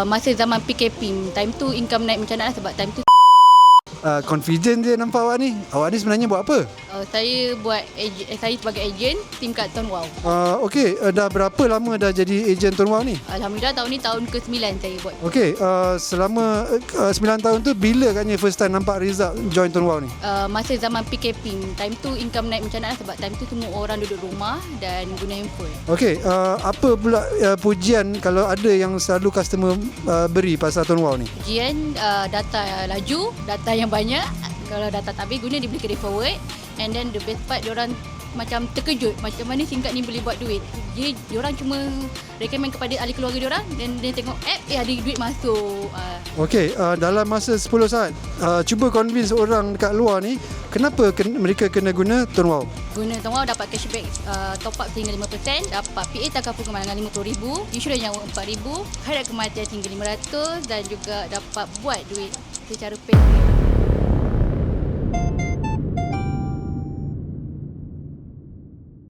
Masa zaman PKP, time tu income naik macam mana sebab time tu Confident je nampak awak ni. Awak ni sebenarnya buat apa? saya saya sebagai ejen tim kat Tuan Wow. Okey, dah berapa lama dah jadi ejen Tuan Wow ni? Alhamdulillah tahun ni tahun ke-9 saya buat. Okey, selama 9 tahun tu bila katnya first time nampak result join Tuan Wow ni? Masa zaman PKP, time tu income naik macam mana sebab time tu semua orang duduk rumah dan guna handphone. Okey, apa pula pujian kalau ada yang selalu customer beri pasal Tuan Wow ni? Ujian data laju, data yang banyak. Kalau data tak habis guna dia boleh carry forward. And then the best part diorang macam terkejut macam mana singkat ni boleh buat duit. Jadi diorang cuma recommend kepada ahli keluarga diorang dan dia tengok app ada duit masuk. Okey, dalam masa 10 saat cuba convince orang dekat luar ni kenapa mereka kena guna Tuan Wow. Guna Tuan Wow dapat cashback top up sehingga 5%, dapat PA takaful kemalangan RM50,000, insurans nyawa RM4,000, hadap kematian hingga RM500 dan juga dapat buat duit secara pendek.